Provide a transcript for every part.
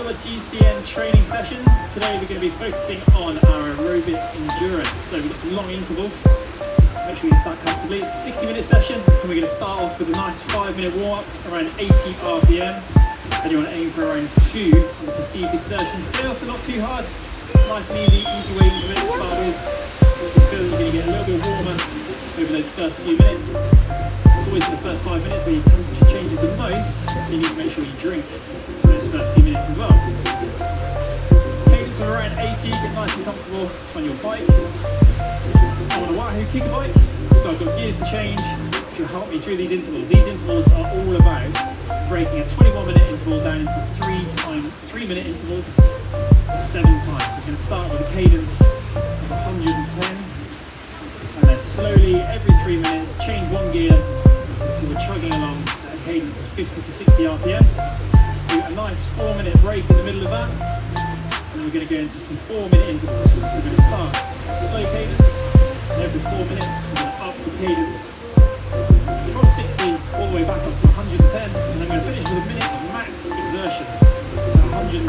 another GCN training session. Today we're going to be focusing on our aerobic endurance. So we've got some long intervals. Make sure you start comfortably. It's a 60-minute session, and we're going to start off with a nice 5-minute warm-up, around 80 RPM. And you want to aim for around 2 on the perceived exertion scale, so not too hard. Nice and easy way into it to start with. You feel you're going to get a little bit warmer over those first few minutes. It's always the first 5 minutes where your temperature changes the most, so you need to make sure you drink for those first few minutes as well. Cadence of around 80, get nice and comfortable on your bike. I'm on a Wahoo kick bike, so I've got gears to change, which will help me through these intervals. These intervals are all about breaking a 21-minute interval down into 3-minute intervals 7 times. So you're going to start with a cadence of 110, and then slowly every 3 minutes change one gear until we're chugging along at a cadence of 50 to 60 RPM. We get a nice 4-minute break in the middle of that, and then we're going to go into some 4-minute intervals. So we're going to start a slow cadence, and every 4 minutes we're going to up the cadence from 60 all the way back up to 110, and then we're going to finish with a minute of max exertion at 110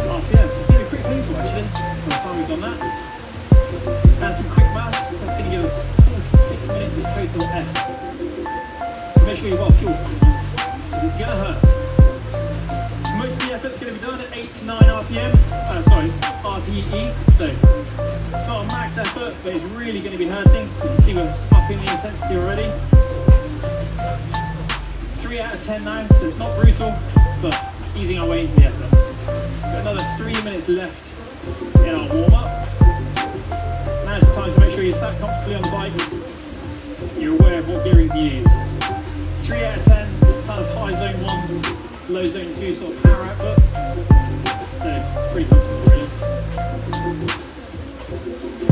RPM. So it's going to be pretty painful actually by the time we've done that. And some quick maths, that's going to give us 46 minutes of total effort. So make sure you're well fueled, because it's going to hurt. Most of the effort's going to be done at 8 to 9 RPM, RPE. So it's not a max effort, but it's really going to be hurting. You can see we're upping the intensity already. 3 out of 10 now, so it's not brutal, but easing our way into the effort. Got another 3 minutes left in our warm-up. Now's the time to make sure you're sat comfortably on the bike. You're aware of what gearing to use. 3 out of 10 is kind of high zone 1, low zone 2 sort of power output. So it's pretty comfortable really.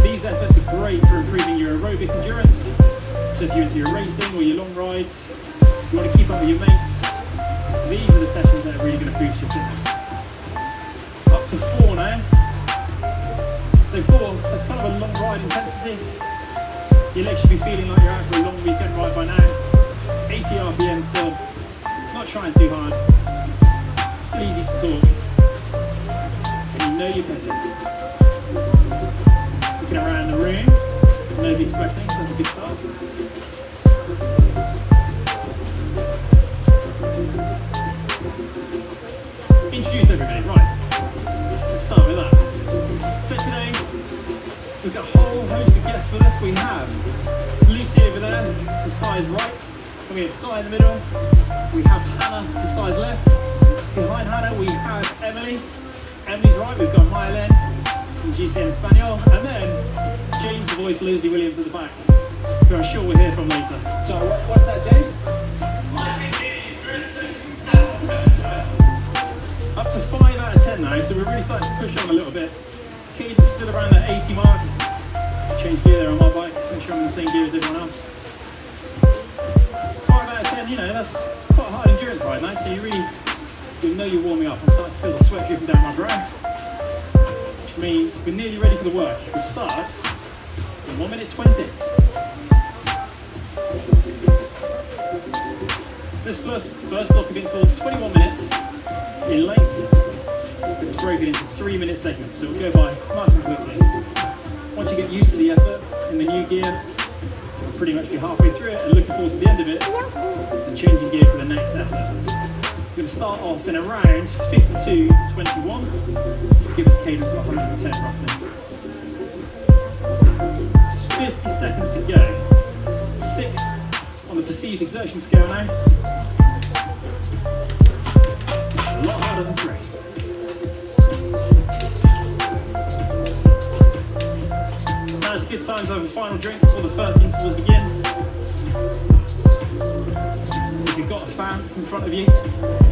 These efforts are great for improving your aerobic endurance. So if you're into your racing or your long rides, you want to keep up with your mates, these are the sessions that are really going to boost your fitness. Up to 4 now. So 4, that's kind of a long ride intensity. Your legs should be feeling like you're out for a long weekend ride by now. 80 RPM still, not trying too hard. Still easy to talk. And you know you're pedaling. Looking around the room, nobody's sweating, so that's a good start. Introduce everybody, right, let's start with that. So today, we've got a whole host of guests with us. We have Lucy over there to Si's right, and we have Si in the middle, we have Hannah to Si's left, behind Hannah we have Emily, Emily's right, we've got Maya from GCN Channel, and then James, the voice, Leslie Williams at the back, who I'm sure we'll hear from later. So what's that, James? Up to 5 out of 10 now, so we're really starting to push on a little bit. Cadence still around that 80 mark. Change gear there on my bike, make sure I'm in the same gear as everyone else. 5 out of 10, you know, that's quite a hard endurance ride now, so you know you're warming up. I'm starting to feel the sweat dripping down my brow, which means we're nearly ready for the work, which starts in 1 minute 20. So this first block of intervals is 21 minutes. In length, but it's broken into 3-minute segments, so it'll go by nice and quickly. Once you get used to the effort in the new gear, you'll pretty much be halfway through it and looking forward to the end of it and changing gear for the next effort. We're going to start off in around 52.21, give us a cadence of 110 roughly. Just 50 seconds to go. 6 on the perceived exertion scale now. A lot harder than 3. Now it's a good time to have a final drink before the first intervals begin. If you've got a fan in front of you,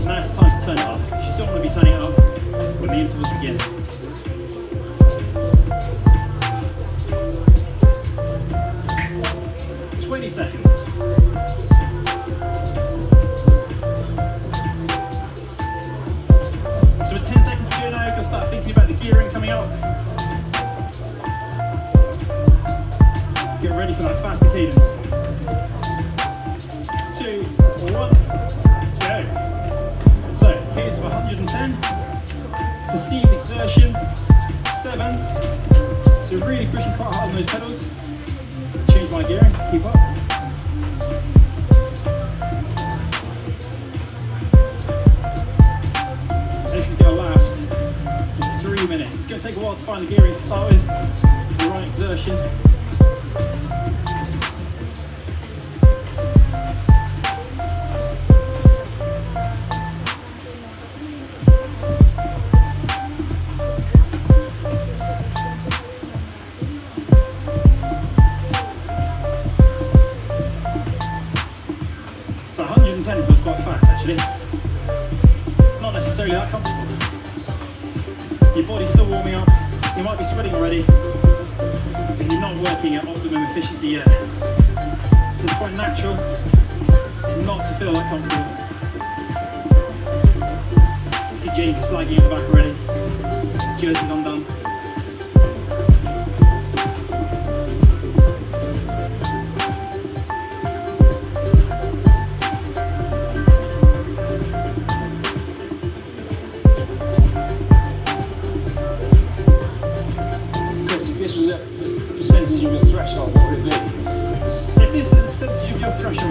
now it's time to turn it off. You don't want to be turning it off when the intervals begin. Seconds. So with 10 seconds to go now, you can start thinking about the gearing coming up. Get ready for that faster cadence. 2, 1, go. So cadence of 110. perceived exertion, 7. So really pushing quite hard on those pedals. Change my gearing, keep up. This is going to last 3 minutes. It's going to take a while to find the gearing to start with, the right exertion. So 110 feels quite fast actually. Not necessarily that comfortable. Your body's still warming up, you might be sweating already, but you're not working at optimum efficiency yet. So it's quite natural not to feel that comfortable. You see James flagging at the back already, jersey's undone.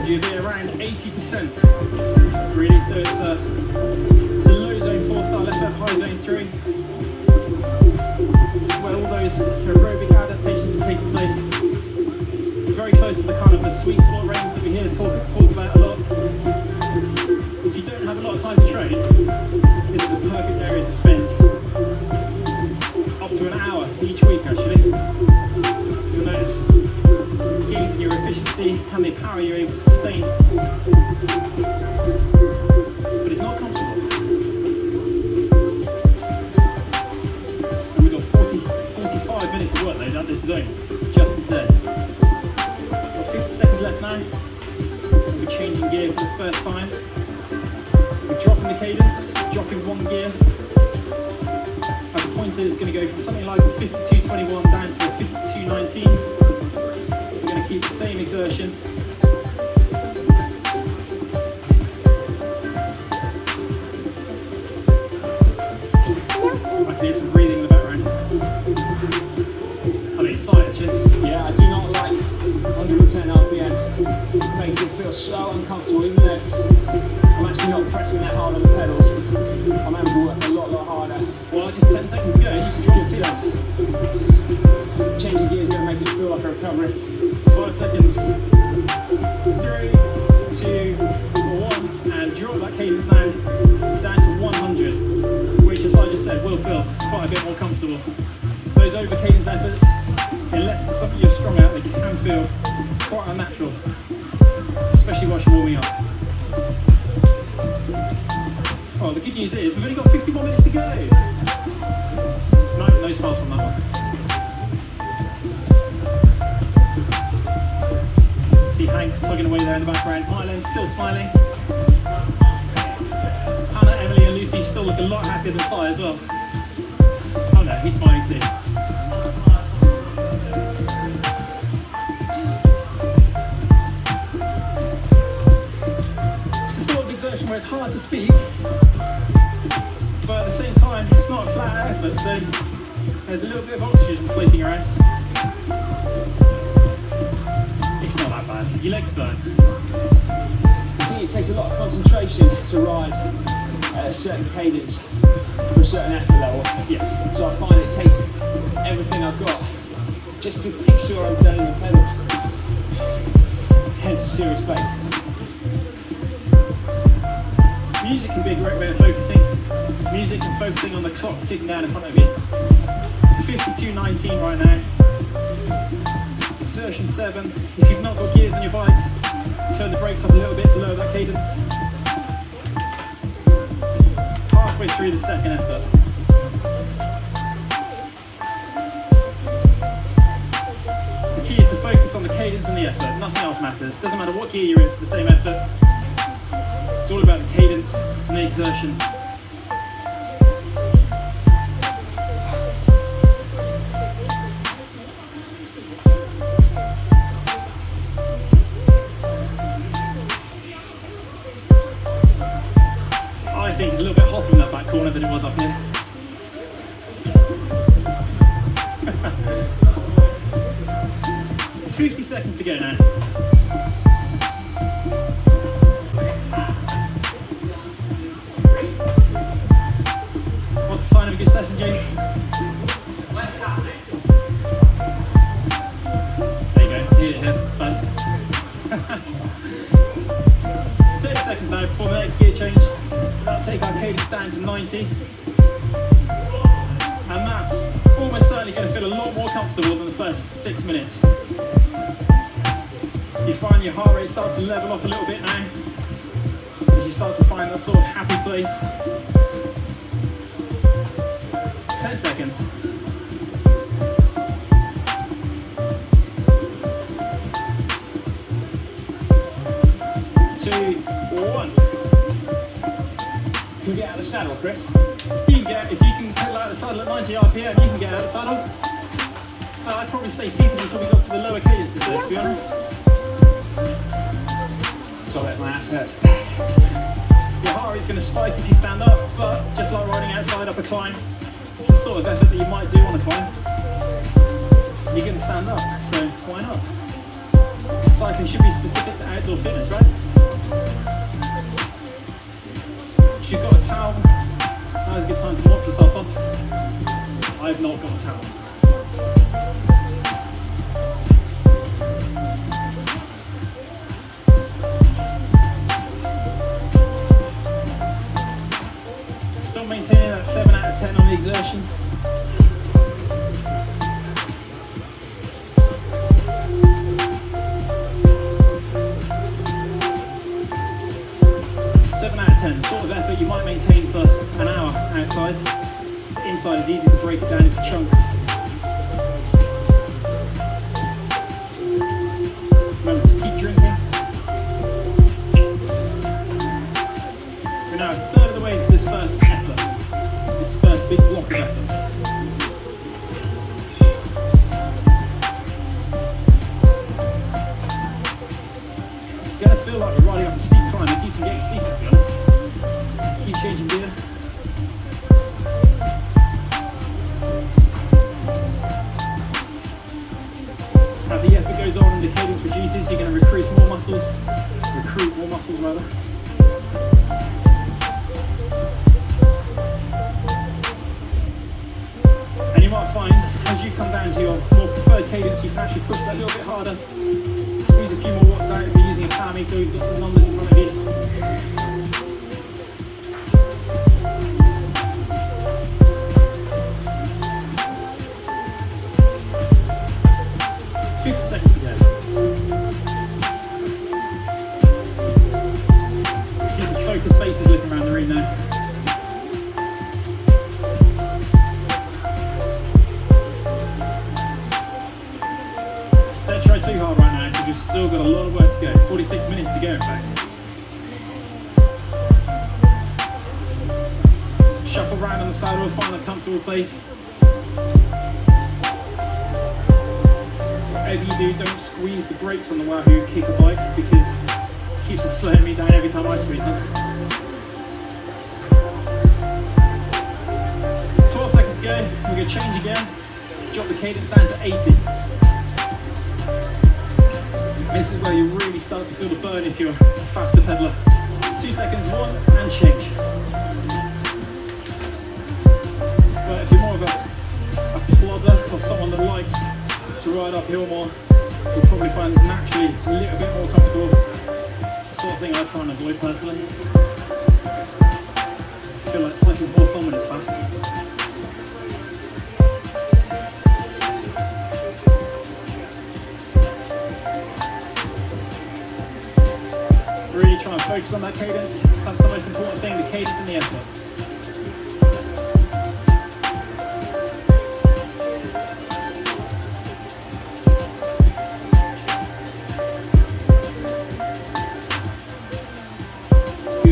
You'd be around 80%, really, so it's a low zone 4-star left up, high zone 3, where all those aerobic adaptations are taking place. Very close to the kind of the sweet spot range that we hear talk about a lot. If you don't have a lot of time to train, this is the perfect area to spend up to an hour each week actually. You'll notice gains in your efficiency, how many power you're able to sustain. But it's not comfortable. And we've got 45 minutes of work though at this zone, just today. Got 50 seconds left now. We're changing gear for the first time. We're dropping the cadence, dropping 1 gear. I've pointed it's going to go from something like a 52.21 down to a 52.19. Keep the same exertion. I can hear some breathing in the background. I'm excited actually. Yeah, I do not like 110 RPM. It makes it feel so uncomfortable, even though I'm actually not pressing that hard on the pedals. I'm having to work a lot harder. Well, just 10 seconds to go, you can drop it down. Changing gears is going to make it feel like a recovery. 5 seconds. 3, 2, 1, and drop that cadence now down to 100, which, as I just said, will feel quite a bit more comfortable. Those over cadence efforts, unless it's something you're strong at, they can feel quite unnatural, especially whilst you're warming up. Oh, the good news is we've only got 50 more minutes to go. No smiles on that one. Hank's plugging away there in the background. Mylan's still smiling. Hannah, Emily and Lucy still look a lot happier than Ty as well. Oh no, he's smiling too. It's a sort of exertion where it's hard to speak, but at the same time it's not a flat effort, so there's a little bit of oxygen floating around. Your legs burn. I think it takes a lot of concentration to ride at a certain cadence for a certain effort level. Yeah. So I find it takes everything I've got just to make sure I'm turning the pedals. Hence a serious pace. Music can be a great way of focusing. Music and focusing on the clock ticking down in front of you. 52.19 right now. Exertion 7. If you've not got gears on your bike, turn the brakes up a little bit to lower that cadence. Halfway through the second effort. The key is to focus on the cadence and the effort. Nothing else matters. Doesn't matter what gear you're in for the same effort. It's all about the cadence and the exertion. I think it's a little bit hotter in that back corner than it was up here. 50 seconds to go now. What's the sign of a good session, James? There you go, here, fun. 30 seconds now before the next gear change. That'll take our cadence down to 90. And that's almost certainly going to feel a lot more comfortable than the first 6 minutes. You find your heart rate starts to level off a little bit now, as you start to find that sort of happy place. 10 seconds. 2, 1. Can we get out of the saddle, Chris? You can get, if you can pedal out of the saddle at 90 RPM, you can get out of the saddle. I'd probably stay seated until we got to the lower cadences there, to be honest. So that's my access. Your heart rate's going to spike if you stand up, but just like riding outside up a climb, it's the sort of effort that you might do on a climb. You're going to stand up, so why not? Cycling should be specific to outdoor fitness, right? If you've got a towel, now's a good time to mop yourself off. I've not got a towel. Still maintaining that 7 out of 10 on the exertion. Sort of effort you might maintain for an hour outside. Inside is easy to break it down into chunks. Remember to keep drinking. We're now a third of the way into this first effort, this first big block of effort. It's going to feel like we're riding up a steep climb. It keeps on getting steeper, to be honest. Keep changing gear. As the effort goes on and the cadence reduces, you're going to recruit more muscles rather. And you might find, as you come down to your more preferred cadence, you can actually push that a little bit harder, squeeze a few more watts out if you're using a power meter, you've got some numbers in front of you. 50 seconds to go. See some focused faces looking around the room now. Don't try too hard right now because we've still got a lot of work to go. 46 minutes to go in fact. Shuffle around on the saddle, find a comfortable place. Whatever you do, don't squeeze the brakes on the Wahoo kicker bike because it keeps it slowing me down every time I squeeze them. 12 seconds to go, we're going to change again, drop the cadence down to 80. This is where you really start to feel the burn if you're a faster pedaler. 2 seconds, 1, and change. But if you're more of a plodder or someone that likes to ride uphill more, you'll probably find this naturally a little bit more comfortable. It's the sort of thing I try and avoid personally. I feel like cycling's more fun when it's fast. Really try and focus on that cadence. That's the most important thing, the cadence and the effort.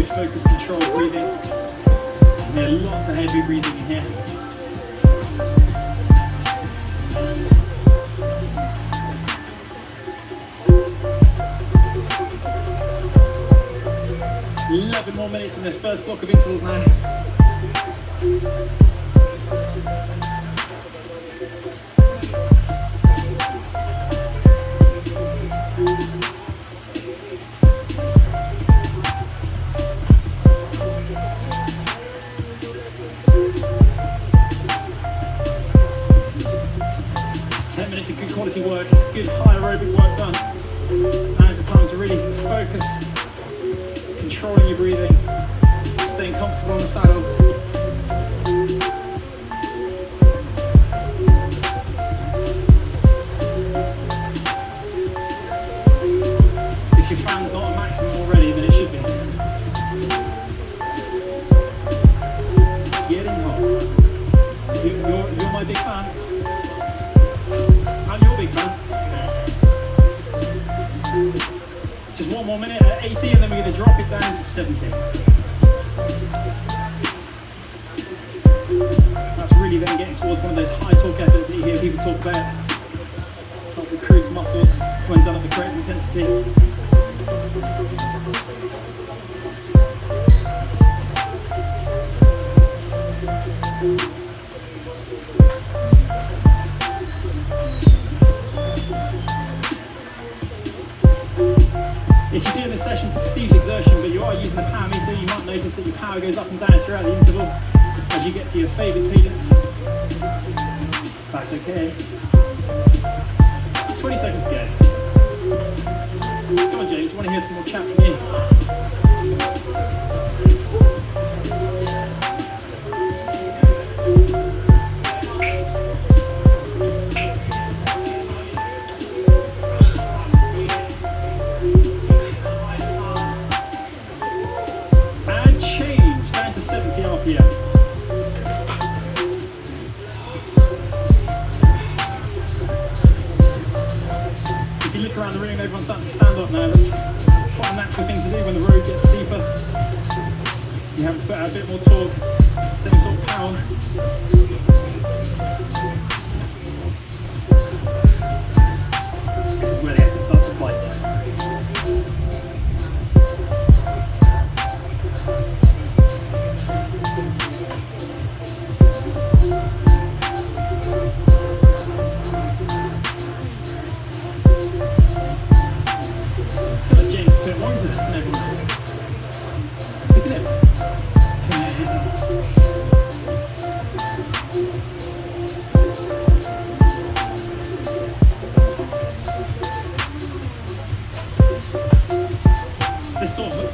Focus, control, breathing. There are lots of heavy breathing in here. $11 more minutes in this first block of intervals now. intensity work, good high aerobic work done. Now's the time to really focus, controlling your breathing, staying comfortable on the saddle. If your fan's not at maximum already, then it should be. Getting hot. You're my big fan. I'm your big fan. Just one more minute at 80 and then we're going to drop it down to 70. That's really then getting towards one of those high torque efforts that you hear people talk about. Help recruit muscles when done at the correct intensity. If you're doing this session for perceived exertion but you are using the power meter, you might notice that your power goes up and down throughout the interval as you get to your favourite cadence. That's okay. 20 seconds to go. Come on James, I want to hear some more chat from you. Around the room, everyone's starting to stand up now. That's quite a natural thing to do when the road gets steeper. You have to put out a bit more torque, same sort of power. This is where the effort starts to bite.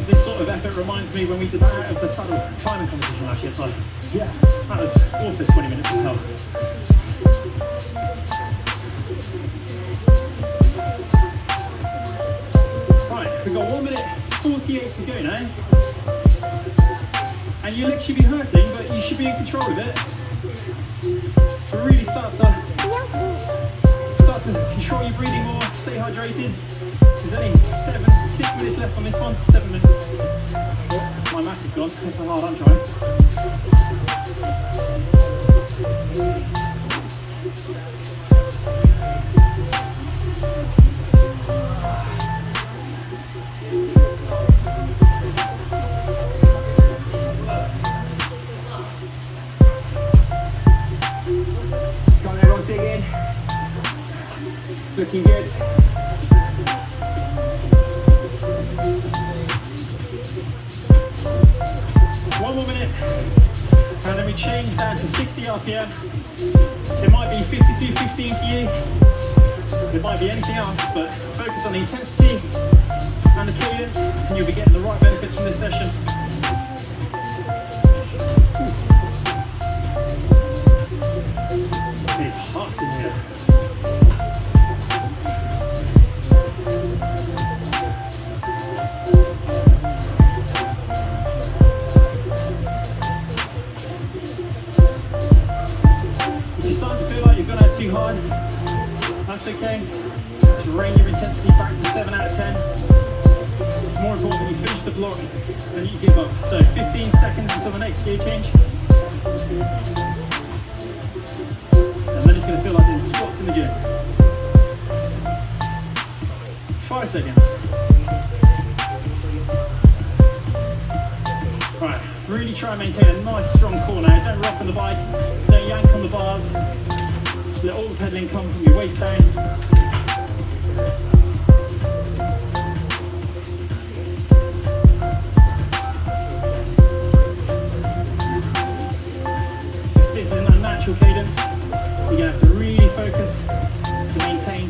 This sort of effort reminds me when we did that out of the saddle climbing competition last year. So yeah, that was also 20 minutes of hell. Right, we've got 1 minute 48 to go now. And your leg should be hurting, but you should be in control of it. So really start to control your breathing more, stay hydrated. There's only 6 minutes left on this one, 7 minutes. Oh, my mass is gone, that's how hard I'm trying. Come on everyone, dig in. Looking good. One more minute, and then we change down to 60 RPM. It might be 52.15 for you, it might be anything else, but focus on the intensity and the cadence, and you'll be getting the right benefits from this session. It's hot in here. Too hard, that's okay. Just rein your intensity back to 7 out of 10. It's more important that you finish the block than you give up. So 15 seconds until the next gear change. And then it's going to feel like doing squats in the gym. 5 seconds. Right, really try and maintain a nice strong core now. Don't rock on the bike, don't yank on the bars. Let all the pedaling come from your waist down. If this isn't a natural cadence, you're going to have to really focus to maintain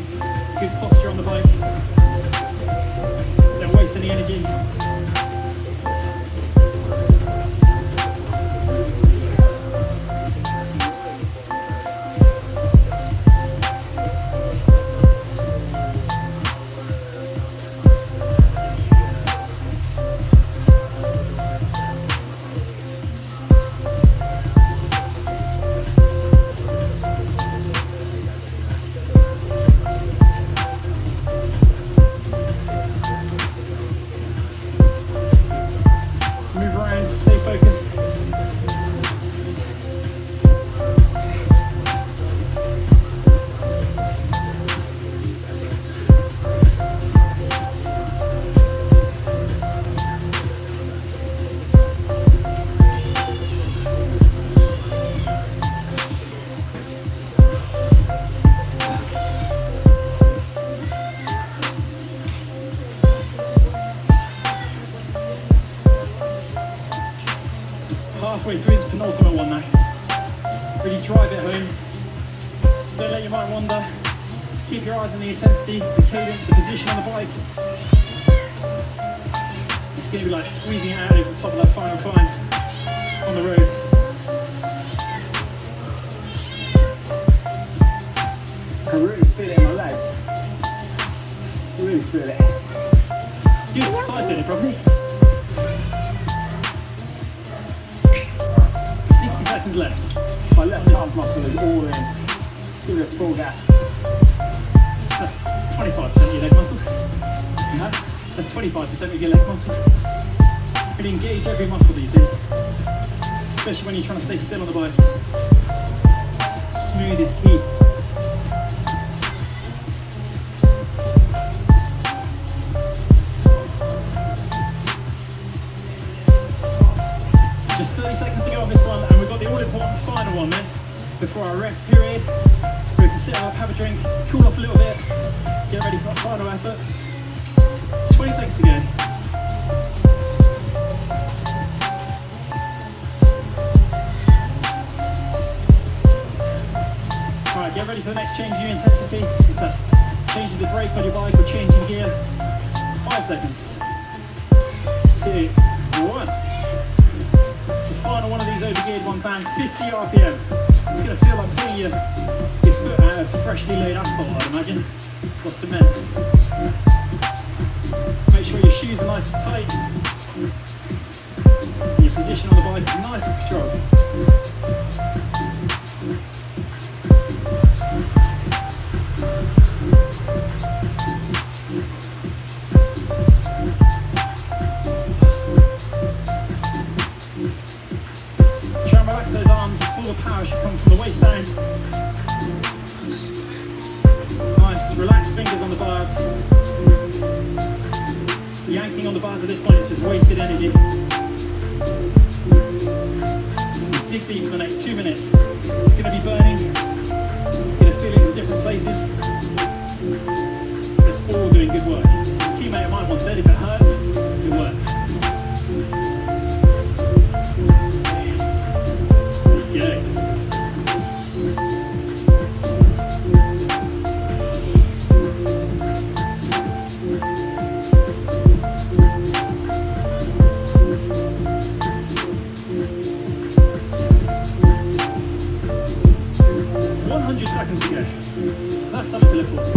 halfway through this penultimate one now. Really drive it home. Don't let your mind wander. Keep your eyes on the intensity, the cadence, the position on the bike. It's going to be like squeezing it out over the top of that final climb on the road. I really feel it in my legs. I really feel it. Good, size it properly. 60 seconds left. My left calf muscle is all in. It's giving it full gas. That's 25% of your leg muscles. No? That's 25% of your leg muscles. Really engage every muscle that you do. Especially when you're trying to stay still on the bike. Smooth is key. Just 30 seconds to go on this one, and we've got the all-important final one then, before our rest period. We can sit up, have a drink, cool off a little bit, get ready for our final effort. 20 seconds to go. Alright, get ready for the next change in your intensity. If that's changing the brake on your bike or changing gear. 5 seconds. 2, 1. The final one of these overgeared one band, 50 RPM. It's going to feel like putting your foot out of freshly laid asphalt, I'd imagine, or cement. Make sure your shoes are nice and tight. And your position on the bike is nice and controlled. Try and relax those arms. All the power should come from the waist down. Nice, relaxed fingers on the bars. Yanking on the bars at this point is just wasted energy. Just dig deep for the next 2 minutes. It's going to be burning. You're going to feel it in different places. It's all doing good work. A teammate of mine once said, if it hurts, it works. Yeah. 100 seconds to go. That's something to look forward to.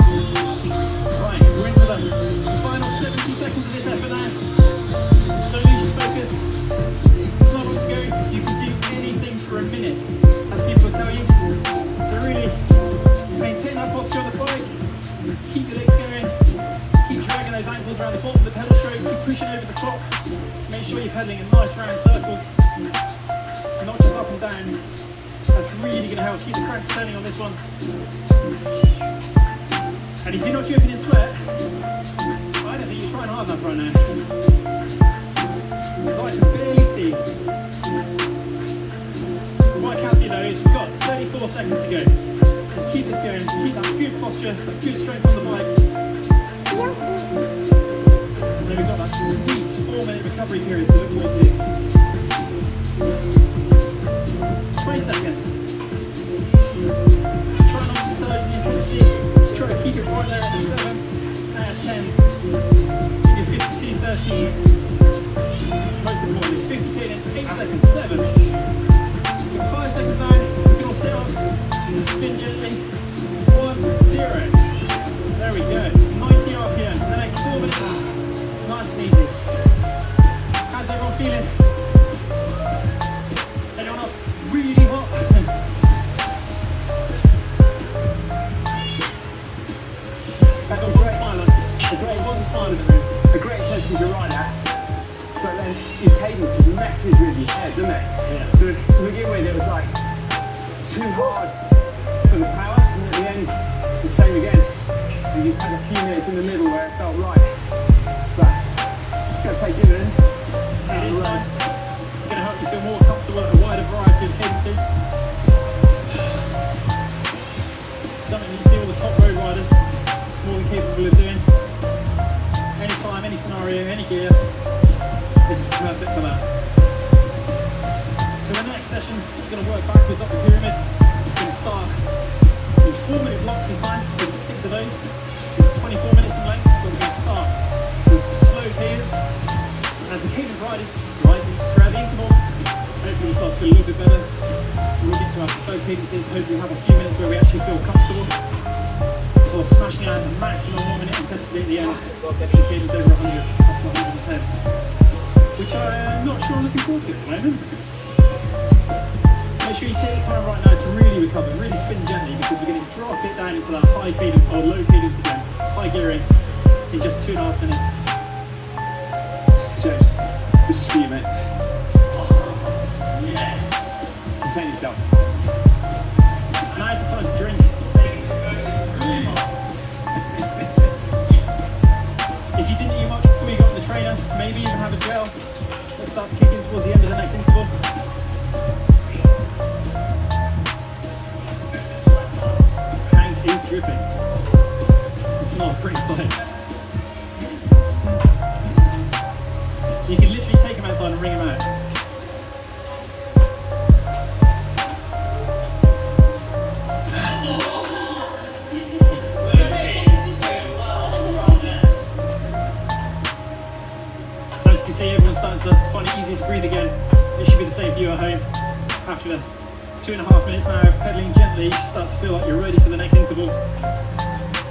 Right, we're into the final 70 seconds of this effort now. Don't lose your focus. It's not long to go. You can do anything for a minute, as people tell you. So really, maintain that posture on the bike. Keep your legs going. Keep dragging those ankles around the bottom of the pedal stroke. Keep pushing over the top. Make sure you're pedaling in nice round circles, not just up and down. That's really going to help keep the cranks turning on this one. And if you're not dripping in sweat, I don't think you're trying hard enough right now. I can barely see. My count for you though is we've got 34 seconds to go. So keep this going, keep that good posture, that good strength on the bike. And then we've got that sweet 4-minute recovery period to look forward to. 20 seconds. Try not to surge the intensity. Try to keep it right there at the 7 out of 10. Give you 52, 13. Most importantly, 50 cadence, 8 seconds, 7. You've got 5 seconds now. You can all sit up and spin gently. 1, 0. There we go. 90 RPM for the next 4 minutes. Nice and easy. How's everyone feeling? Anyone else really hot? That's a great intensity to ride at, but then your cadence just messes with your head, doesn't it? Yeah. So to begin with, it was like too hard for the power, and at the end, the same again. We just had a few minutes in the middle where it felt right. But it's going to pay dividends. It is nice. It's going to help you feel more comfortable at a wider variety of cadences. Something you see all the top road riders more than capable of doing. Any time, any scenario, any gear, this is perfect for that. So the next session is going to work backwards up the pyramid. It's going to start in 4-minute blocks this time, with 6 of those. It's 24 minutes in length, but we're going to start with slow cadence. As the cadence rises throughout the interval, hopefully it starts to feel a little bit better. We'll get to our slow cadences, hopefully we'll have a few minutes where we actually feel comfortable. Or smashing out the maximum 1 minute intensity at the end, getting the cadence over 100, up to 110. Which I'm not sure I'm looking forward to at the moment. Make sure you take the time right now to really recover, really spin gently, because we're going to drop it down into that high cadence or low cadence again, high gearing, in just 2.5 minutes. James, this is for you, mate. Yeah. Contain yourself. And I have the time to drink. If you didn't eat much before you got on the trainer, maybe even have a gel. Let's start to kick in towards the end of the next interval. Hank is dripping. It's not pretty slight. You can literally take him outside and wring him out. Starting to find it easier to breathe again. It should be the same for you at home. After the 2.5 minutes now of pedaling gently, you should start to feel like you're ready for the next interval.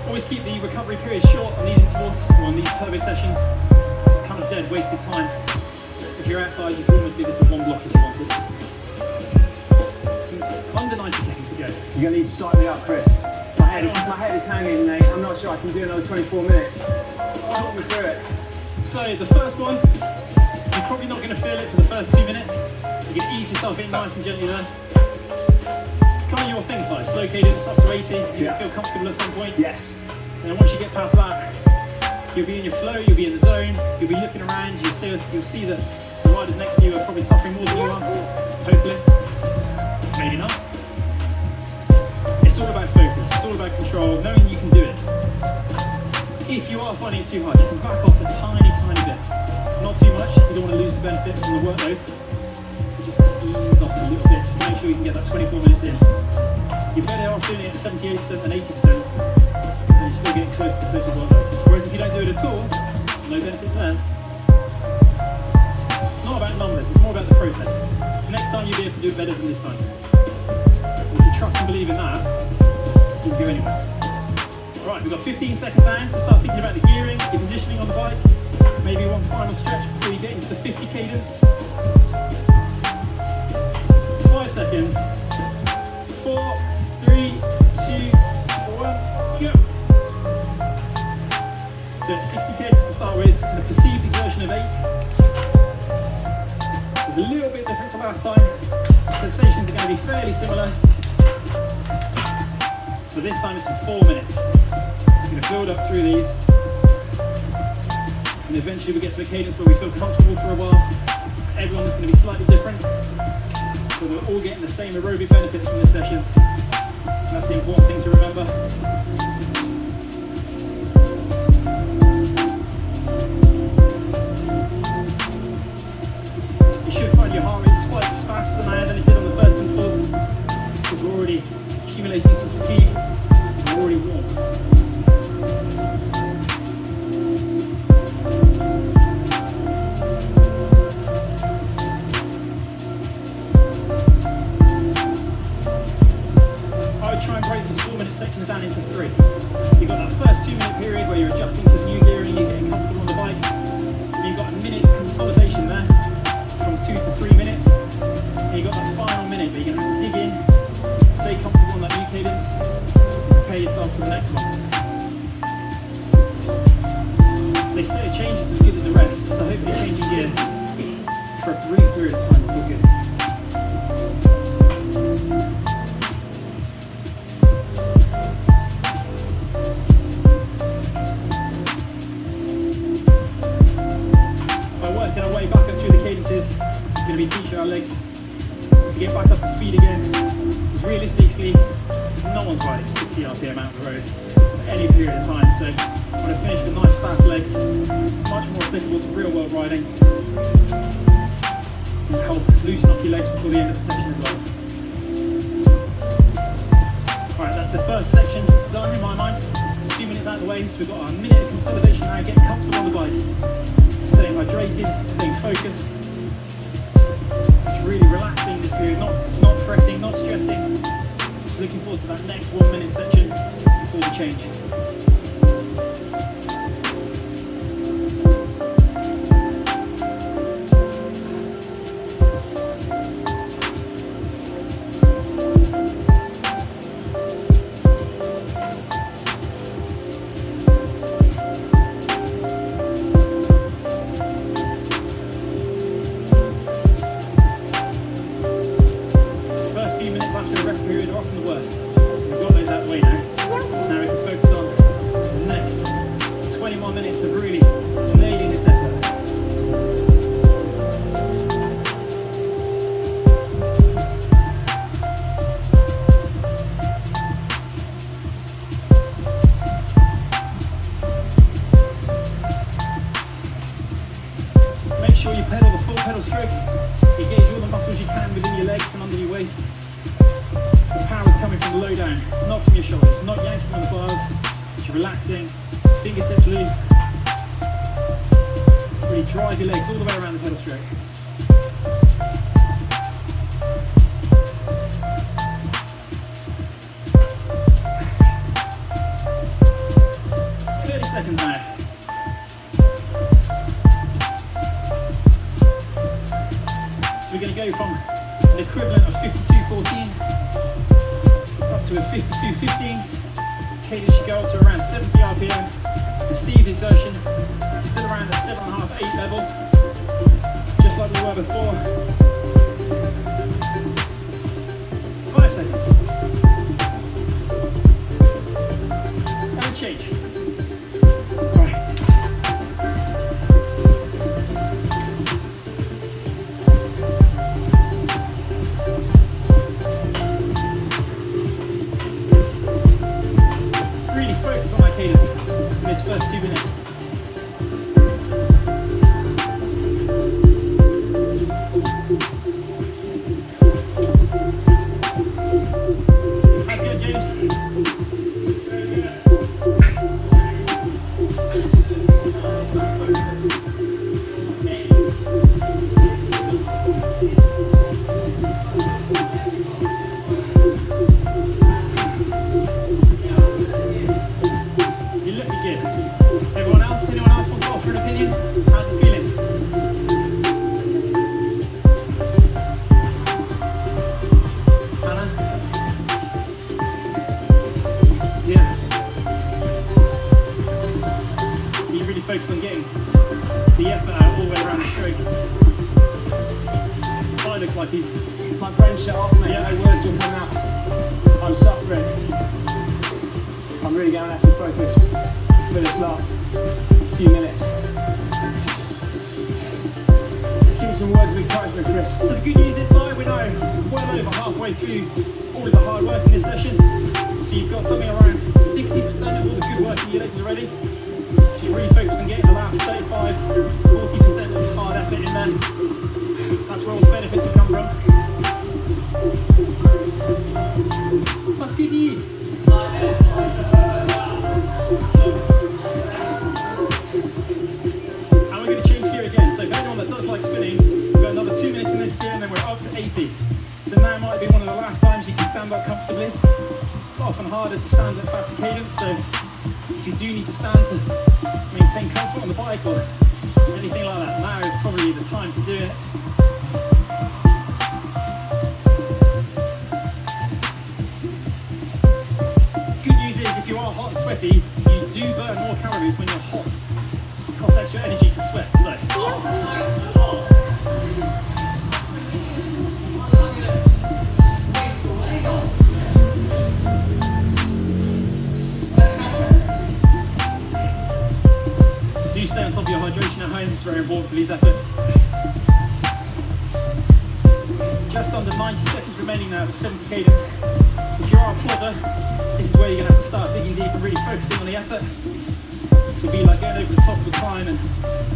Always keep the recovery period short on these intervals or on these turbo sessions. It's kind of dead, wasted time. If you're outside, you can almost do this with one block if you wanted. Under 90 seconds to go. You're going to need to sight me up, Chris. My head is hanging, mate. I'm not sure I can do another 24 minutes. Talk me through it. So the first one, you're probably not going to feel it for the first 2 minutes. You're going to ease yourself in nice and gently there. It's kind of your thing, like slow cadence up to 80. You'll feel comfortable at some point. Yes. And then once you get past that, you'll be in your flow, you'll be in the zone, you'll be looking around, you'll see that the riders next to you are probably suffering more than you are. Hopefully. Maybe not. It's all about focus, it's all about control, knowing you can do it. If you are finding it too hard, you can back off a tiny bit. Not too much, you don't want to lose the benefits from the workload. Just ease off a little bit to make sure you can get that 24 minutes in. You're better off doing it at 78% than 80%, and you're still getting close to total workload. Whereas if you don't do it at all, no benefits there. It's not about numbers, it's more about the process. Next time you'll be able to do it better than this time. And if you trust and believe in that, you can go anywhere. Right, we've got 15 seconds down, so start thinking about the gearing, your positioning on the bike. Maybe one final stretch before you get into the 50 cadence. 5 seconds. 4, 3, 2, 1, go. So it's 60 cadence to start with, and a perceived exertion of 8. It's a little bit different to last time. Sensations are going to be fairly similar. So this time it's for 4 minutes. You're going to build up through these. And eventually we get to a cadence where we feel comfortable for a while. Everyone's going to be slightly different, so we're all getting the same aerobic benefits from this session. That's the important thing to remember. You should find your heart rate spikes faster now than it did on the first intervals, because we're already accumulating some fatigue and we're already warm. Sections down into 3. You've got that first 2-minute period where you're adjusting to the new gearing, you're getting comfortable on the bike. And you've got a minute consolidation there from 2 to 3 minutes. And you've got that final minute where you're going to have to dig in, stay comfortable on that new cadence, and prepare yourself for the next one. They say a change is as good as a rest, so hopefully changing gear for a brief period of time will feel good. be teaching our legs to get back up to speed again. Because realistically, no one's riding 60 RPM out the road for any period of time. So I want to finish with nice fast legs. It's much more applicable to real world riding. Help loosen up your legs before the end of the session as well. Alright, that's the first section done in my mind. 2 minutes out of the way, so we've got our minute of consolidation now, getting comfortable on the bike. Staying hydrated, staying focused. Just really relaxing this period, not fretting, not stressing. Looking forward to that next 1 minute section before we change. Drive your legs all the way around the pedal stroke. Seconds now. So we're going to go from an equivalent of 52.14 up to a 52.15. Cadence should go up to around 70 RPM. Received exertion still around the 7.5, 8 level, just like we were before. 5 seconds. And change. First 2 minutes. How's it going, James? Very good. You're looking good. Anyone else want to offer an opinion? How's it feeling? Hannah? Yeah. You really focus on getting the effort out all the way around the stroke. Side looks like he's... My brain shut off, mate. Yeah. No words will come out. I'm suffering. I'm really going to have to focus for this last few minutes. Give me some words of encouragement, Chris. So the good news is, we're now well over halfway through all of the hard work in this session. So you've got something around 60% of all the good work in your legs already. Just really focus on getting the last 35, 40% of the hard effort in there. That's where all the benefits will come from. That's good news. And we're going to change gear again. So for anyone that does like spinning, we've got another 2 minutes in this gear and then we're up to 80. So now might be one of the last times you can stand up comfortably. It's often harder to stand at faster cadence, so if you do need to stand to maintain comfort on the bike or anything like that, now is probably the time to do it. Good news is, if you are hot and sweaty, you do burn more calories when you're hot. It costs extra energy to sweat, so. Do stay on top of your hydration at home, it's very important for these efforts. Just under 90 seconds remaining now with 70 cadence. If you are a plodder, this is where you're going to have to start digging deep and really focusing on the effort. This will be like going over the top of the climb and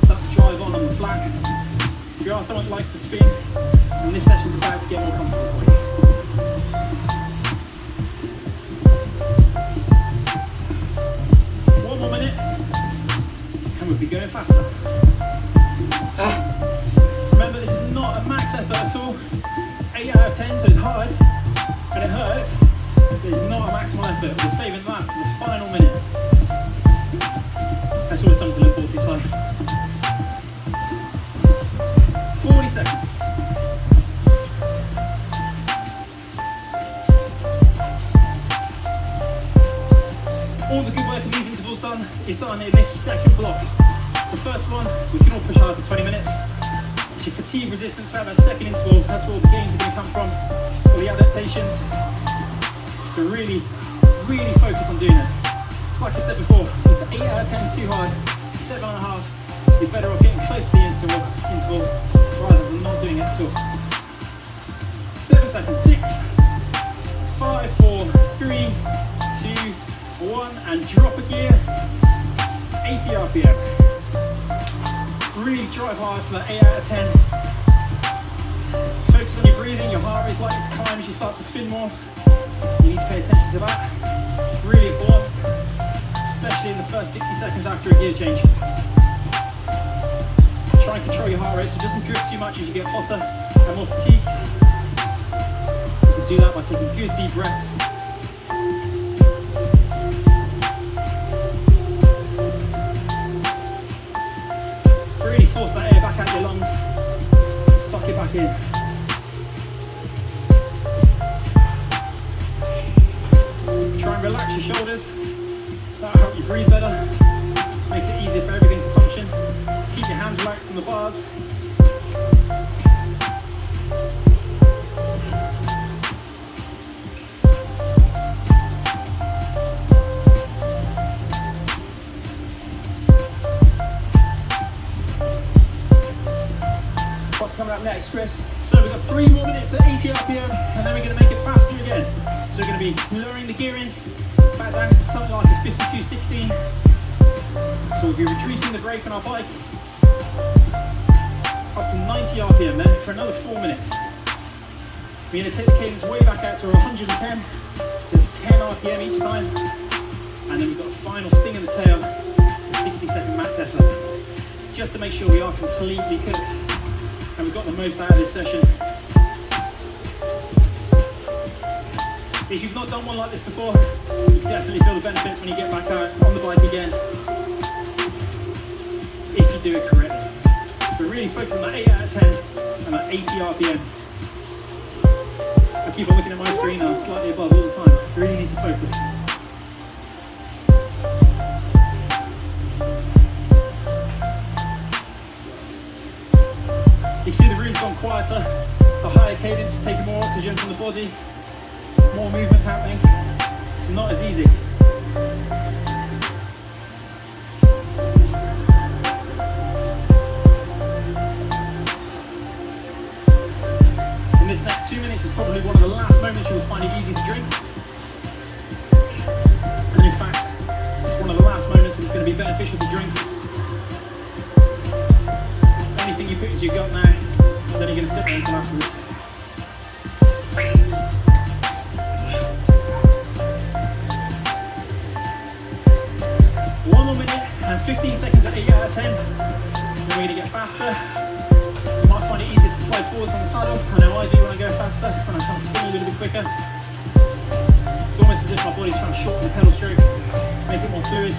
start to drive on the flat. If you are someone that likes to spin, then this session's about to get more comfortable for you. One more minute, and we'll be going faster. Remember, this is not a max effort at all. It's 8 out of 10, so it's hard, and it hurts. But it's not a maximal effort. We're saving that for the final minute. That's always something to look forward to, so 40 seconds. All the good work in these intervals done is done in this second block. The first one, we can all push hard for 20 minutes. It's your fatigue resistance throughout that second interval. That's where all the gains are going to come from, all the adaptations. So really focus on doing it. Like I said before, if the 8 out of 10 is too hard, 7.5, you're better off getting close to the interval rather than not doing it at all. 7 seconds, 6, 5, 4, 3, 2, 1, and drop a gear, 80 RPM. Really drive hard for that 8 out of 10. Focus on your breathing, your heart rate's likely to climb as you start to spin more. You need to pay attention to that. Really important, especially in the first 60 seconds after a gear change. Try and control your heart rate so it doesn't drift too much as you get hotter and more fatigued. You can do that by taking good deep breaths. Really force that air back out your lungs. Suck it back in. Try and relax your shoulders. That'll help you breathe better. Makes it easier for everything to function. Keep your hands relaxed on the bars. What's coming up next, Chris? So we've got 3 more minutes at 80 RPM, and then we're going to make it faster again. So we're going to be lowering the gear in, back down to something like a 52-16. So we'll be reducing the brake on our bike up to 90 RPM then for another 4 minutes. We're going to take the cadence way back out to 110, so 10 RPM each time. And then we've got a final sting in the tail, the 60-second max effort, just to make sure we are completely cooked and we've got the most out of this session. If you've not done one like this before, you definitely feel the benefits when you get back out on the bike again, if you do it correctly. So really focus on that 8 out of 10 and that 80 RPM. I keep on looking at my screen now, slightly above all the time. Really need to focus. You can see the room's gone quieter, the higher cadence is taking more oxygen from the body, more movements happening. It's not as easy. In this next 2 minutes is probably one of the last moments you will find it easy to drink. And in fact, it's one of the last moments that it's going to be beneficial to drink. Anything you put into your gut now, then you're going to sit there until afterwards. One more minute and 15 seconds at 8 out of 10. Then we're going to get faster. You might find it easier to slide forwards on the saddle. I know I do when I go faster, when I'm trying to spin a little bit quicker. It's almost as if my body's trying to shorten the pedal stroke, make it more fluid.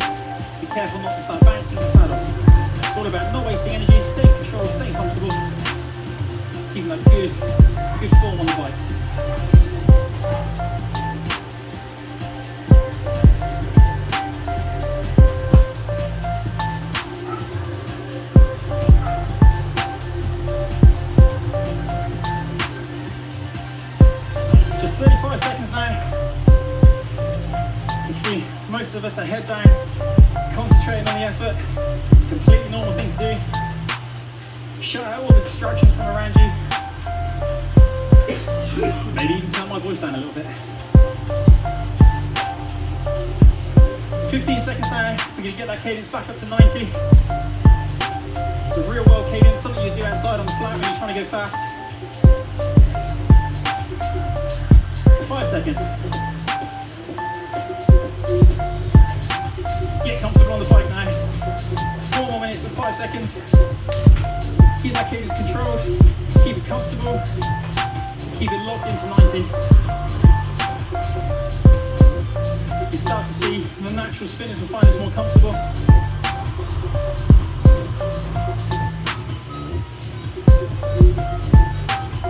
Be careful not to start bouncing the saddle. It's all about not wasting energy, staying in control, staying comfortable, keeping that good form on the bike. Just 35 seconds now. You see, most of us are head down, concentrating on the effort. Completely normal thing to do. Shut out all the distractions from around you. Maybe even turn my voice down a little bit. 15 seconds now, we're going to get that cadence back up to 90. It's a real world cadence, something you do outside on the flat when you're trying to go fast. 5 seconds. Get comfortable on the bike now. 4 more minutes and 5 seconds. Keep that cadence controlled, keep it comfortable, keep it locked into 90. You start to see the natural spinners will find this more comfortable.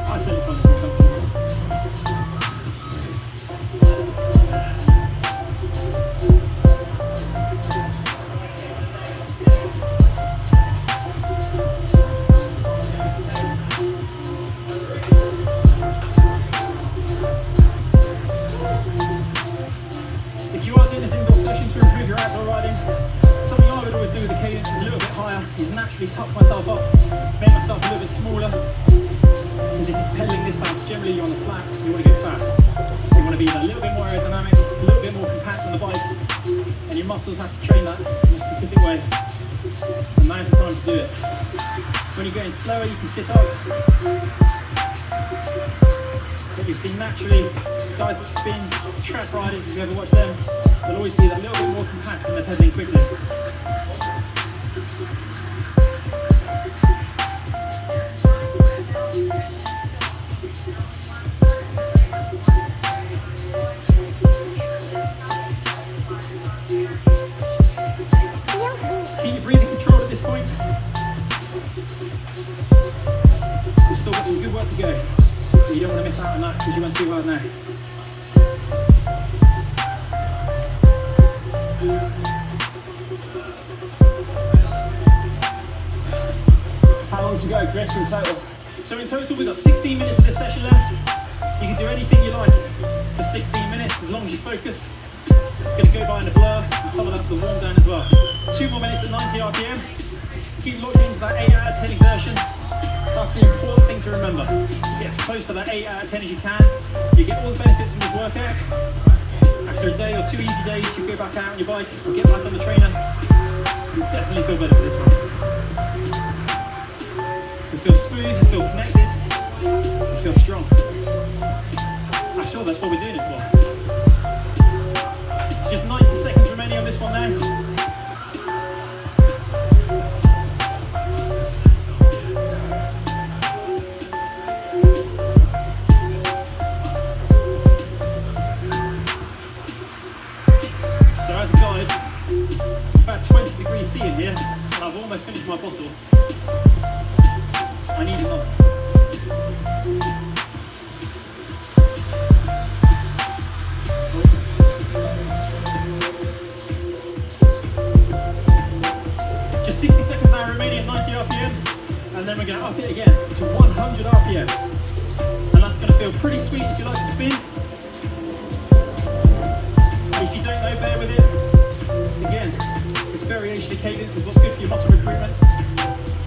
I certainly find this more comfortable. Tuck myself up, make myself a little bit smaller, because if you're pedaling this fast, generally you're on the flat, you want to go fast. So you want to be a little bit more aerodynamic, a little bit more compact on the bike, and your muscles have to train that in a specific way. And now's the time to do it. When you're going slower, you can sit up. But you've seen naturally, guys that spin, track riders, if you ever watch them, they'll always be that little bit more compact when they're pedaling quickly. To go. You don't want to miss out on that because you went too hard now. How long to go, Chris, in total? So in total we've got 16 minutes of this session left. You can do anything you like for 16 minutes as long as you focus. It's going to go by in a blur and some of that's the warm down as well. 2 more minutes at 90 RPM. Keep locked into that 8 out of 10 exertion. That's the important thing to remember. Get as close to that 8 out of 10 as you can. You get all the benefits from this workout. After a day or 2 easy days, you go back out on your bike or get back on the trainer. You'll definitely feel better for this one. You feel smooth, you feel connected, you feel strong. I'm sure that's what we're doing it for. It's just 90 seconds remaining on this one now. In here, and I've almost finished my bottle. I need another. Just 60 seconds now remaining at 90 RPM, and then we're going to up it again to 100 RPM. And that's going to feel pretty sweet if you like to spin. If you don't know, bear with it. Again, variation of cadence is what's good for your muscle recruitment. It's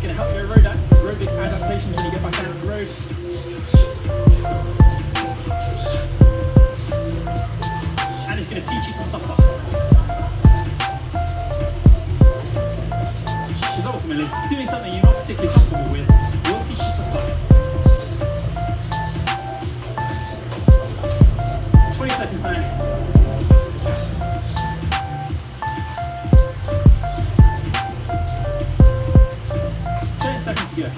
going to help your aerobic adaptations when you get back out on the road. And it's going to teach you to suffer. Because ultimately, doing something you're not particularly comfortable with will teach you to suffer. 20 seconds now. 10 seconds to go.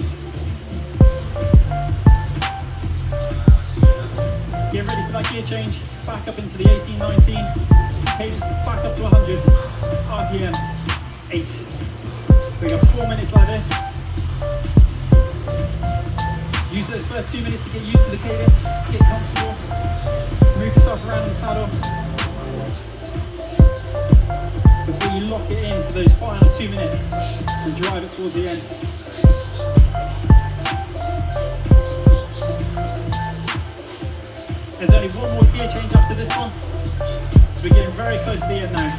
Get ready for that gear change. Back up into the 18, 19. Cadence back up to 100. RPM 8. We got 4 minutes like this. Use those first 2 minutes to get used to the cadence, get comfortable, move yourself around in the saddle before you lock it in for those final 2 minutes and drive it towards the end. There's only one more gear change after this one, so we're getting very close to the end now.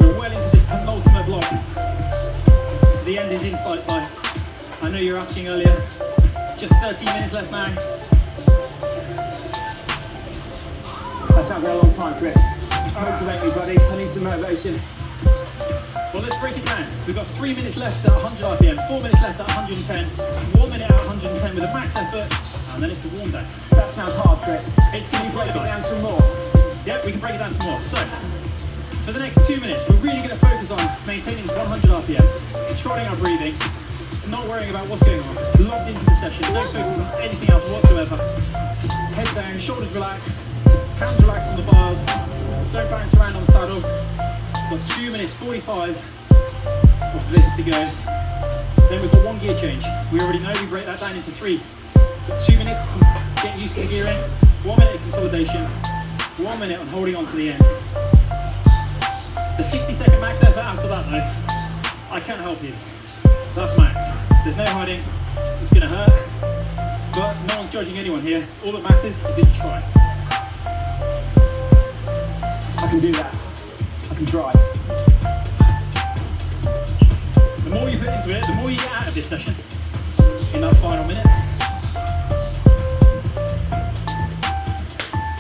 We're well into this penultimate block. So the end is in sight. I know you were asking earlier. It's just 13 minutes left now. That's not going a long time, Chris. Motivate me, buddy. I need some motivation. Well, let's break it down. We've got 3 minutes left at 100 RPM, 4 minutes left at 110, 1 minute at 110 with a max effort, and then it's the warm down. That sounds hhard, Chris. It's going to Break be it down some more. Yeah, we can break it down some more. So, for the next 2 minutes, we're really going to focus on maintaining 100 RPM, controlling our breathing, and not worrying about what's going on. Locked into the session, don't focus on anything else whatsoever. Head down, shoulders relaxed, hands relaxed on the bars, don't bounce around on the saddle. We've got 2 minutes 45 of this to go. Then we've got 1 gear change. We already know we break that down into 3. 2 minutes, get used to the gearing, 1 minute of consolidation, 1 minute on holding on to the end. The 60-second max effort after that though, I can't help you. That's max. There's no hiding, it's going to hurt, but no one's judging anyone here. All that matters is that you try. I can do that. I can try. The more you put into it, the more you get out of this session in that final minute.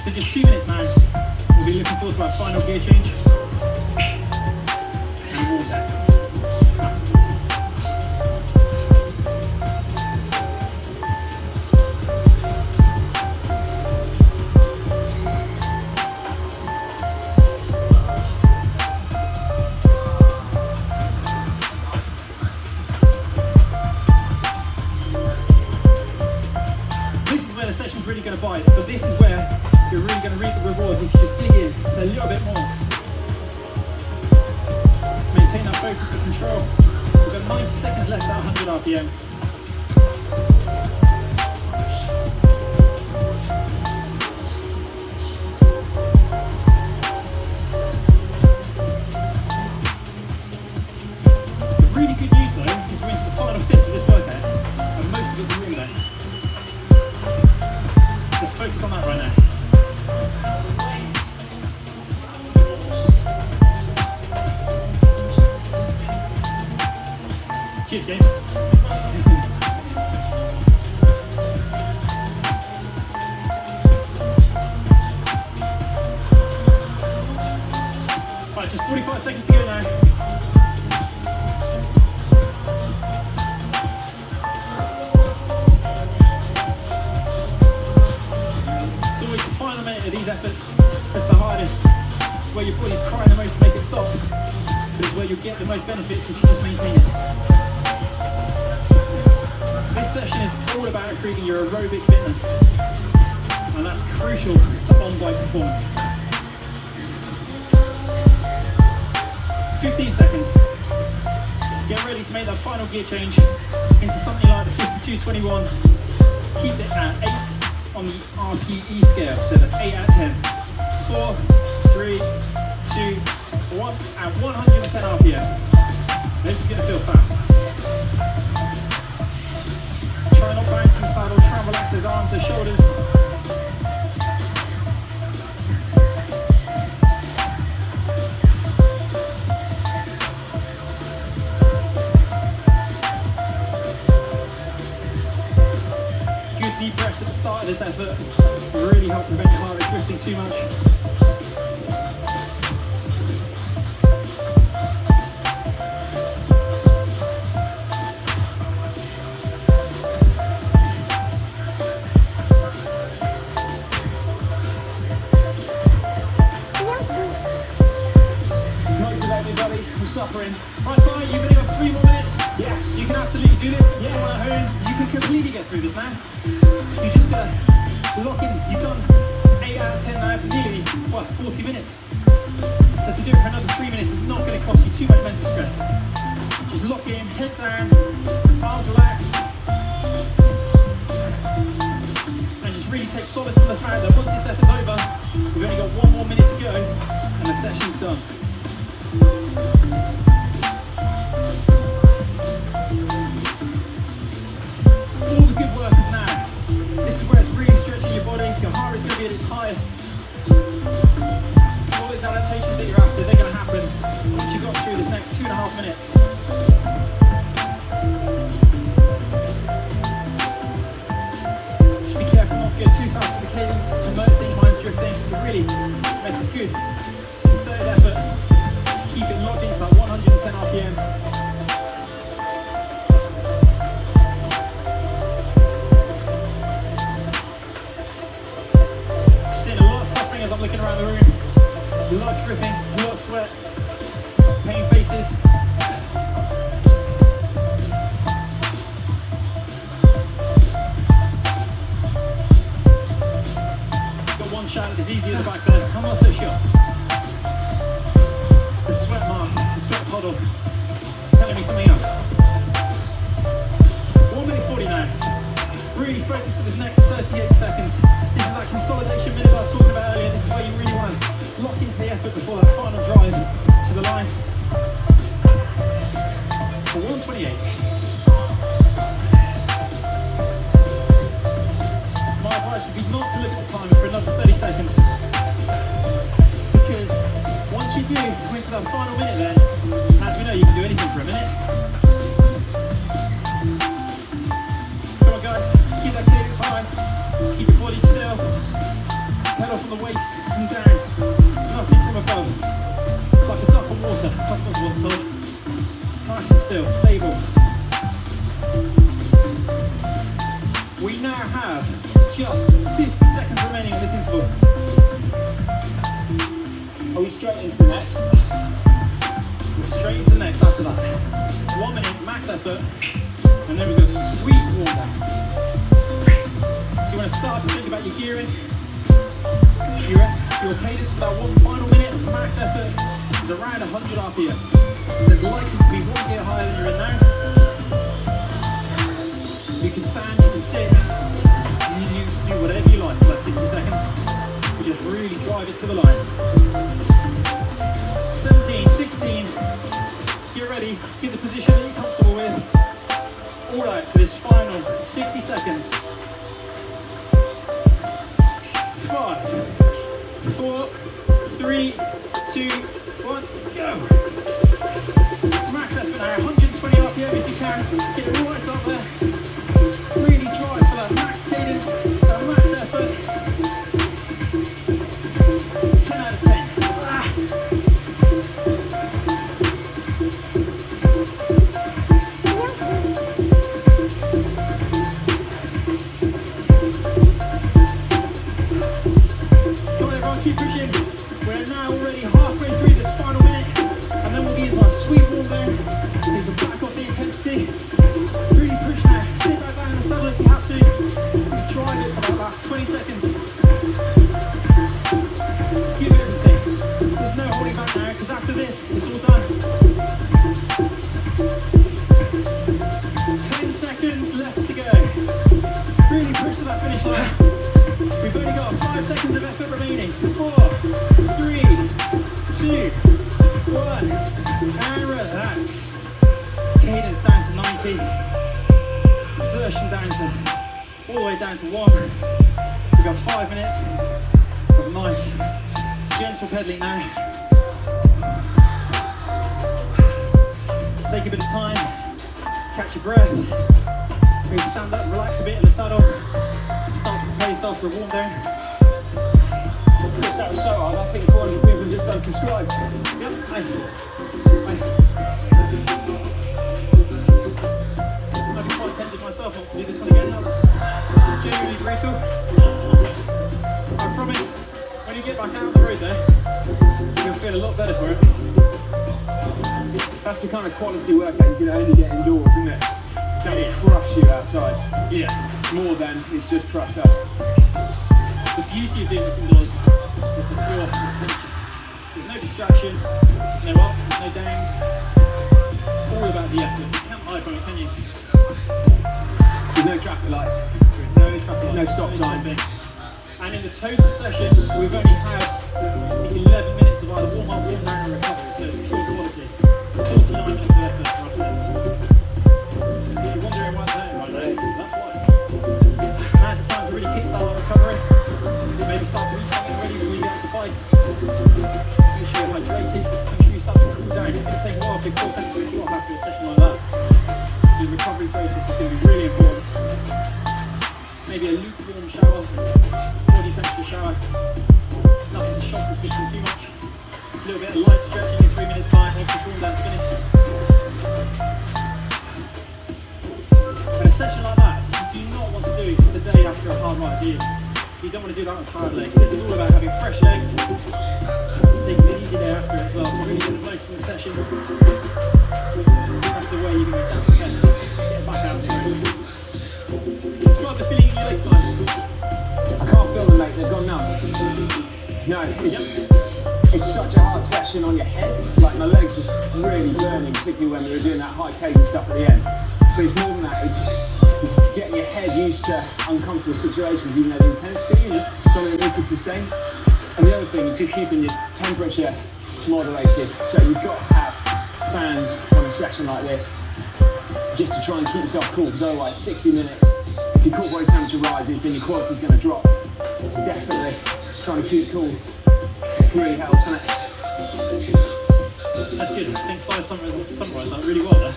So just 2 minutes now, we'll be looking forward to our final gear change and warm down. Really going to bite, but this is where you're really going to reap the rewards if you just dig in a little bit more. Maintain that focus and control. We've got 90 seconds left at 100 RPM. The really good news though is we're into the final fifth of this workout, and most of it's a relay. Let's focus on that right now. Cheers, game. Right, just 45 seconds to go now. Of these efforts, it's the hardest. It's where your body's crying the most to make it stop, but it's where you'll get the most benefits if you just maintain it. This session is all about improving your aerobic fitness, and that's crucial to on-bike performance. 15 seconds. Get ready to make that final gear change into something like the 52-21. Keep it at 8 on the RPE scale, so that's 8 out of 10. 4, 3, 2, 1, at 110 RPM. This is going to feel fast. Try not bounce in the saddle, try and relax those arms, those shoulders. Deep breaths at the start of this effort really help prevent your heart rate drifting too much. Motivate me, buddy. I'm suffering. Right, so you've only got 3 more minutes. Yes. You can absolutely do this. Yes. Anyone at home, you can completely get through this now. You just gotta lock in. You've done 8 out of 10 now for nearly, 40 minutes. So to do it for another 3 minutes is not going to cost you too much mental stress. Just lock in, head down, arms relaxed, and just really take solace from the fact that once this effort's over, we've only got 1 more minute to go, and the session's done. All the good work is now. This is where it's really stretching your body. Your heart rate's going to be at its highest. All those adaptations that you're after, they're going to happen once you've got through this next 2.5 minutes. Just be careful not to go too fast with the cadence. I'm noticing mine's drifting. So really Make a good concerted effort to keep it locked into that 110 RPM. Seeing a lot of suffering as I'm looking around the room. A lot of dripping, a lot of sweat, pain faces. Got one shot at the easy at the back there. I'm not so sure. The sweat mark, the sweat puddle, is telling me something else. 1 minute 40 now. Really focus for this next 38 seconds. This is that consolidation minute I was talking about earlier. This is where you really want to lock into the effort before that final drive to the line. For 128. My advice would be not to look at the timer for another 30 seconds. Because once you do come into that final minute then, as we know, you can do anything for a minute. Come on guys, keep that cadence high, keep your body still, pedal from the waist and down, nothing from above, like a duck of water, that's what it's called, nice and still, stable. We now have just 50 seconds remaining on this interval. Are we straight into the next? We're straight into the next after that. 1 minute max effort, and then we're going to squeeze warm down. So you want to start to think about your gearing, your cadence for that one final minute of max effort is around 100 RPM. So it's likely to be 1 gear higher than you're in now. You can stand, you can sit, you can do whatever you like for that 60 seconds. You just really drive it to the line. 17, 16, get ready, get the position that you're comfortable with. All right, for this final 60 seconds. 5, 4, 3, 2, 1, go. Max effort now, 120 RPM if you can. Get it right up there. Really drive for that max cadence, that max effort. 10 out of 10. Come on everyone, keep pushing. We're now already halfway through this final minute, and then we'll be into our sweet warm down. Take the back off the intensity. Really push now. Sit back down in the saddle if you have to. Drive it for about 20 seconds. Give it everything. There's no holding back now, because after this, it's all done. 10 seconds left to go. Really push to that finish line. We've only got 5 seconds of effort remaining. 4, 3, 2, 1, and relax. Cadence down to 90. Exertion down to, all the way down to 1. We've got 5 minutes of nice, gentle pedaling now. Take a bit of time, catch your breath. Maybe stand up, relax a bit in the saddle. Start to prepare yourself for a warm down. Chris, that was so hard. I think 400 people just unsubscribed. Yep, I'd be quite tempted myself not to do this one again. That was genuinely brutal. I promise, when you get back out on the road there, you'll feel a lot better for it. That's the kind of quality workout you can only get indoors, isn't it? That will crush you outside. Yeah. More than it's just crushed up. The beauty of doing this indoors is the pure attention. There's no distraction, there's no ups, there's no downs. It's all about the effort. You can't hide from it, can you? There's no traffic lights. No traffic lights, No stop signs. nothing. And in the total session, we've only had 11 minutes of either warm up, warm down, and recovery. So pure quality. 49 minutes of effort, roughly. If you're wondering why it's happening right now, that's why. Now's the time to really kickstart our recovery. Maybe start to eat something ready before you get off the bike. Make sure you're hydrated. Make sure you start to cool down. It's going to take a while for your core temperature to drop after a session like that. The recovery process is going to be really important. Maybe a lukewarm shower, body temperature shower. Nothing to shock the assisting too much. A little bit of light stretching in 3 minutes time once the warm down's finished. And a session like that, you do not want to do the day after a hard ride, do you? You don't want to do that on tired legs. This is all about having fresh legs, taking it easy day after as well. So really get the most from the session. That's the way you're going to adapt again. Get back out there. Describe the feeling in your legs like. I can't feel them, mate, they've gone numb. No, it's such a hard session on your head. Like my legs was really burning, particularly when we were doing that high cadence stuff at the end. But it's more than that, it's getting your head used to uncomfortable situations, even though the intensity is something that we can sustain. And the other thing is just keeping your temperature moderated. So you've got to have fans on a session like this, just to try and keep yourself cool, because otherwise 60 minutes, if your core body temperature rises, then your quality is going to drop. So definitely trying to keep cool really helps, doesn't it? That's good. I think Si summarised that really well there.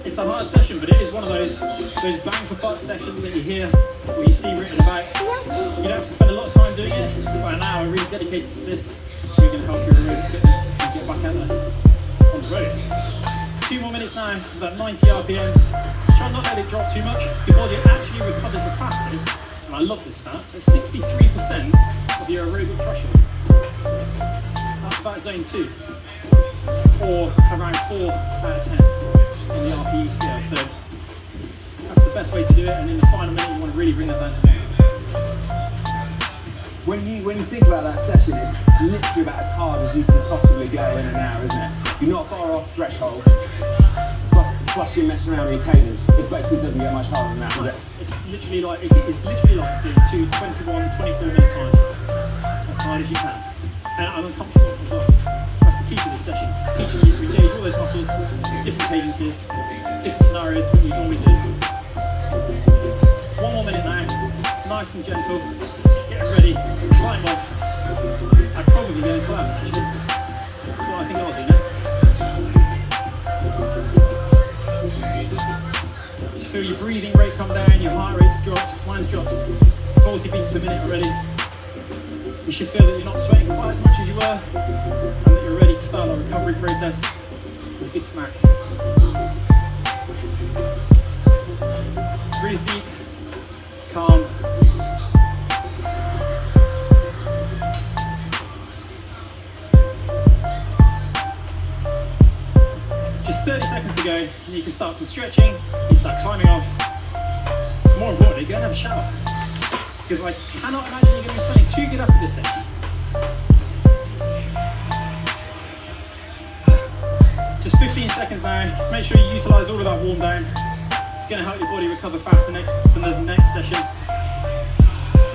It's a hard session, but it is one of those bang for buck sessions that you hear or you see written about. You don't have to spend a lot of time doing it. About an hour really dedicated to this, you're going to help your aerobic fitness and get back out there on the road. 2 more minutes now, about 90 RPM. Try not to let it drop too much. Your body actually recovers the fastest, and I love this stat, at 63% of your aerobic threshold. That's about zone 2, or around 4 out of 10 on the RPE scale. So that's the best way to do it, and in the final minute you want to really bring that down to 9. When you think about that session, it's literally about as hard as you can possibly go in an hour, isn't it? You're not far off threshold, plus you're messing around with your cadence. It basically doesn't get much harder than that, does it? It's literally like doing 2 21, 24-minute times as hard as you can, and uncomfortable as well. That's the key to this session, teaching you to engage all those muscles, different cadences, different scenarios to what you normally do. 1 more minute now, nice and gentle, getting ready to climb off. I'm probably going to climb actually. That's what I think I'll do next. Just feel your breathing rate come down, your heart rate's dropped, mine's dropped 40 beats per minute already. You should feel that you're not sweating quite as much as you were, and that you're ready to start the recovery process with a good snack. Breathe deep, calm. Just 30 seconds to go, and you can start some stretching, you can start climbing off. More importantly, go and have a shower. Because I cannot imagine you're going to be smelling too good after this session. Just 15 seconds now. Make sure you utilise all of that warm down. It's going to help your body recover faster for the next session.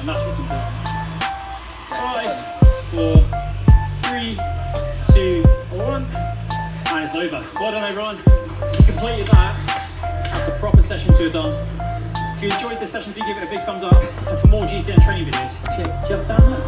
And that's what's important. 5, 4, 3, 2, 1. And it's over. Well done everyone. If you completed that, that's a proper session to have done. If you enjoyed this session, do give it a big thumbs up. And for more GCN training videos, check just down there.